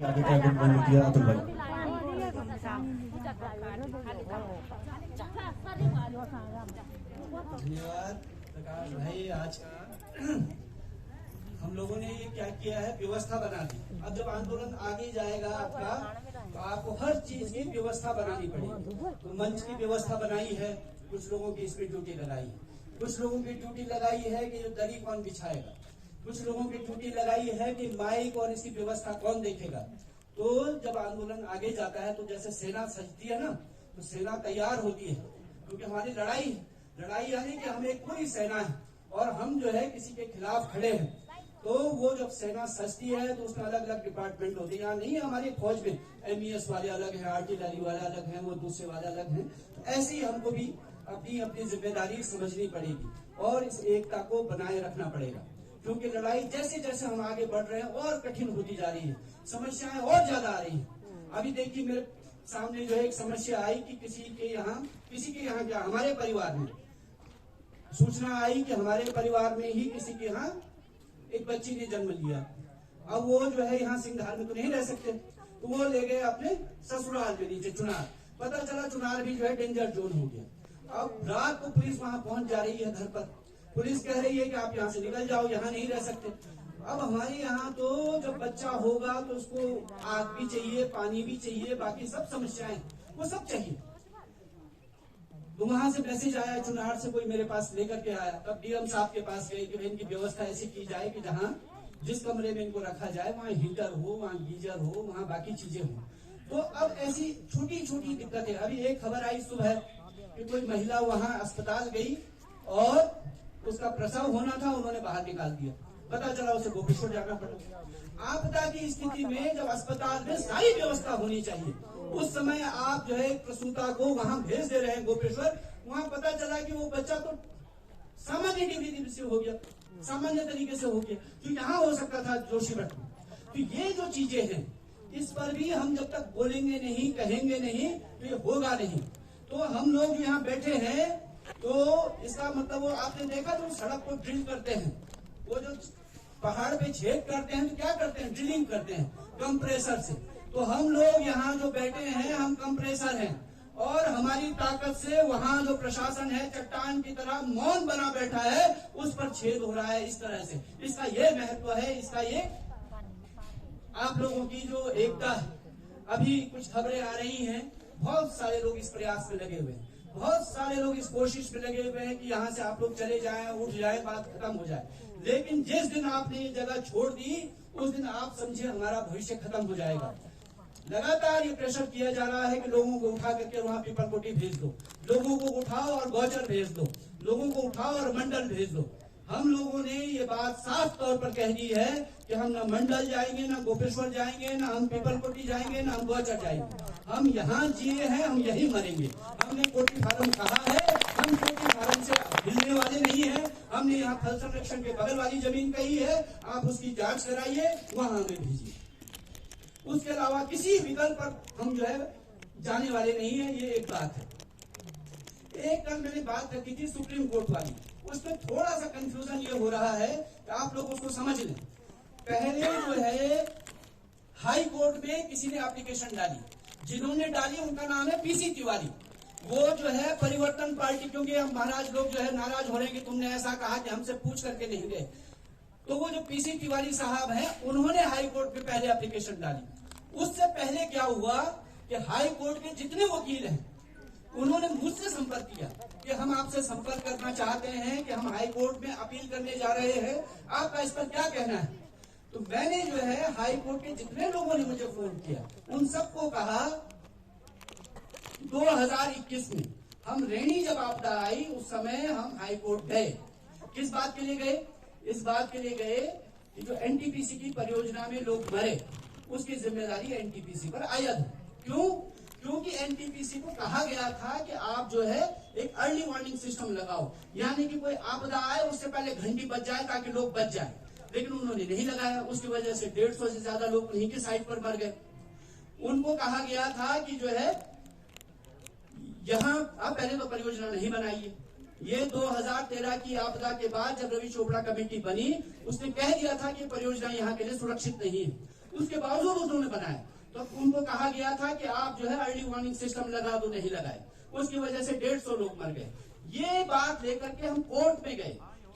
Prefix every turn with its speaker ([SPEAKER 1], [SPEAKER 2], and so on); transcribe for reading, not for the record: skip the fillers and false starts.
[SPEAKER 1] आगे क्या बोल दिया अतुल भाई।
[SPEAKER 2] धन्यवाद प्रकाश भाई। आज हम लोगों ने ये क्या किया है, व्यवस्था बना दी। अब जब आंदोलन आगे जाएगा आपका, तो आपको हर चीज की व्यवस्था बनानी पड़ेगी। तो मंच की व्यवस्था बनाई है, कुछ लोगों की इसमें ड्यूटी लगाई है, कुछ लोगों की ड्यूटी लगाई है कि जो दरी कौन बिछाएगा, कुछ लोगों की ड्यूटी लगाई है कि माइक और इसकी व्यवस्था कौन देखेगा। तो जब आंदोलन आगे जाता है तो जैसे सेना सजती है ना, तो सेना तैयार होती है, क्योंकि हमारी लड़ाई यानी कि हम एक पूरी सेना है और हम जो है किसी के खिलाफ खड़े हैं। तो वो जब सेना सजती है तो उसमें अलग अलग डिपार्टमेंट होते हैं। यहाँ नहीं है हमारी फौज में MES वाले अलग हैं, आर्टिलरी वाले अलग हैं, वो दूसरे वाले अलग हैं। तो ऐसे ही हमको भी अपनी अपनी जिम्मेदारी समझनी पड़ेगी और इस एकता को बनाए रखना पड़ेगा, क्योंकि लड़ाई जैसे जैसे हम आगे बढ़ रहे हैं और कठिन होती जा रही है, समस्याएं और ज्यादा आ रही हैं। अभी देखिए मेरे सामने जो है एक समस्या आई कि किसी के यहाँ क्या, हमारे परिवार में सूचना आई कि हमारे परिवार में ही किसी के यहाँ एक बच्ची ने जन्म लिया। अब वो जो है यहाँ सिंघार में तो नहीं रह सकते, तो वो ले गए अपने ससुराल के नीचे चुनार। पता चला चुनार भी जो है डेंजर जोन हो गया। अब रात को पुलिस वहां पहुंच जा रही है घर पर। पुलिस कह रही है कि आप यहाँ से निकल जाओ, यहाँ नहीं रह सकते। अब हमारे यहाँ तो जब बच्चा होगा तो उसको आग भी चाहिए, पानी भी चाहिए, बाकी सब समस्याएं वो सब चाहिए। तो वहां से मैसेज आया चुनार से, कोई मेरे पास लेकर के आया। तब DM साहब के पास गए कि इनकी व्यवस्था ऐसी की जाए कि जहाँ जिस कमरे में इनको रखा जाए वहाँ हीटर हो, वहाँ गीजर हो, वहाँ बाकी चीजें हो। तो अब ऐसी छोटी छोटी दिक्कतें। अभी एक खबर आई सुबह कि कोई महिला वहाँ अस्पताल गई और उसका प्रसव होना था, उन्होंने बाहर निकाल दिया। पता चला उसे गोपेश्वर जाना पड़ा। आपदा की स्थिति में जब अस्पताल में सारी व्यवस्था होनी चाहिए, उस समय आप जो है प्रसूता को वहां भेज दे रहे हैं गोपेश्वर। वहां पता चला कि वो बच्चा तो सामान्य डिग्री से हो गया, सामान्य तरीके से हो गया, तो यहाँ हो सकता था जोशीमठ में। तो ये जो चीजें हैं, इस पर भी हम जब तक बोलेंगे नहीं, कहेंगे नहीं, तो ये होगा नहीं। तो हम लोग यहाँ बैठे हैं, तो इसका मतलब वो आपने देखा तो सड़क को ड्रिल करते हैं, वो जो पहाड़ पे छेद करते हैं तो क्या करते हैं, ड्रिलिंग करते हैं कंप्रेसर से। तो हम लोग यहाँ जो बैठे हैं, हम कंप्रेसर हैं और हमारी ताकत से वहाँ जो प्रशासन है चट्टान की तरह मौन बना बैठा है, उस पर छेद हो रहा है इस तरह से। इसका ये महत्व है, इसका ये आप लोगों की जो एकता है। अभी कुछ खबरें आ रही हैं, बहुत सारे लोग इस प्रयास में लगे हुए हैं, बहुत सारे लोग इस कोशिश में लगे हुए हैं कि यहाँ से आप लोग चले जाएं, उठ जाएं, बात खत्म हो जाए। लेकिन जिस दिन आपने ये जगह छोड़ दी, उस दिन आप समझे हमारा भविष्य खत्म हो जाएगा। लगातार ये प्रेशर किया जा रहा है कि लोगों को उठा करके वहाँ पीपलकोटी भेज दो, लोगों को उठाओ और गौचर भेज दो, लोगों को उठाओ और मंडल भेज दो। हम लोगों ने ये बात साफ तौर पर कह दी है कि हम न मंडल जाएंगे, न गोपेश्वर जाएंगे, न हम पीपलकोटी जाएंगे, न हम गौचर जाएंगे। हम यहाँ जिए हैं, हम यही मरेंगे। हमने कोटी फार्म कहा है, हम कोटी फार्म से हिलने वाले नहीं है। हमने यहाँ फल संरक्षण के बगल वाली जमीन कही है, आप उसकी जांच कराइए, वहां हमें भेजिए। उसके अलावा किसी विकल्प पर हम जो है जाने वाले नहीं है। ये एक बात है। एक कल मैंने बात रखी थी सुप्रीम कोर्ट वाली, उसमें थोड़ा सा कंफ्यूजन ये हो रहा है कि आप लोग उसको समझ लें। पहले जो है हाई कोर्ट में किसी ने एप्लीकेशन डाली, जिन्होंने डाली उनका नाम है PC तिवारी। वो जो है परिवर्तन पार्टी, क्योंकि हम महाराज लोग जो है नाराज हो रहे हैं कि तुमने ऐसा कहा कि हमसे पूछ करके नहीं गए। तो वो जो PC तिवारी साहब हैं, उन्होंने हाई कोर्ट में पहले एप्लीकेशन डाली। उससे पहले क्या हुआ कि हाई कोर्ट के जितने वकील हैं, उन्होंने मुझसे संपर्क किया कि हम आपसे संपर्क करना चाहते हैं कि हम हाई कोर्ट में अपील करने जा रहे हैं, आपका इस पर क्या कहना है। तो मैंने जो है हाई कोर्ट के जितने लोगों ने मुझे फोन किया, उन सबको कहा 2021 में हम रेणी जब आपदा आई, उस समय हम हाई कोर्ट गए। किस बात के लिए गए? इस बात के लिए गए कि जो NTPC की परियोजना में लोग मरे, उसकी जिम्मेदारी NTPC पर आयद है। क्यों? क्योंकि NTPC को कहा गया था कि आप जो है एक अर्ली वार्निंग सिस्टम लगाओ, यानी कि कोई आपदा आए उससे पहले घंटी बज जाए ताकि लोग बच जाए। लेकिन उन्होंने नहीं लगाया, उसकी वजह से 150 से ज्यादा लोग उन्हीं की साइड पर मर गए। उनको कहा गया था कि जो है यहाँ आप पहले तो परियोजना नहीं बनाइए। ये 2013 की आपदा के बाद जब रवि चोपड़ा कमेटी बनी, उसने कह दिया था कि परियोजना यहाँ के लिए सुरक्षित नहीं है। उसके बावजूद उन्होंने बनाया। तो उनको कहा गया था कि आप जो है अर्ली वार्निंग सिस्टम लगा दो, नहीं लगाए, उसकी वजह से 150 लोग मर गए। ये बात लेकर के हम कोर्ट में गए।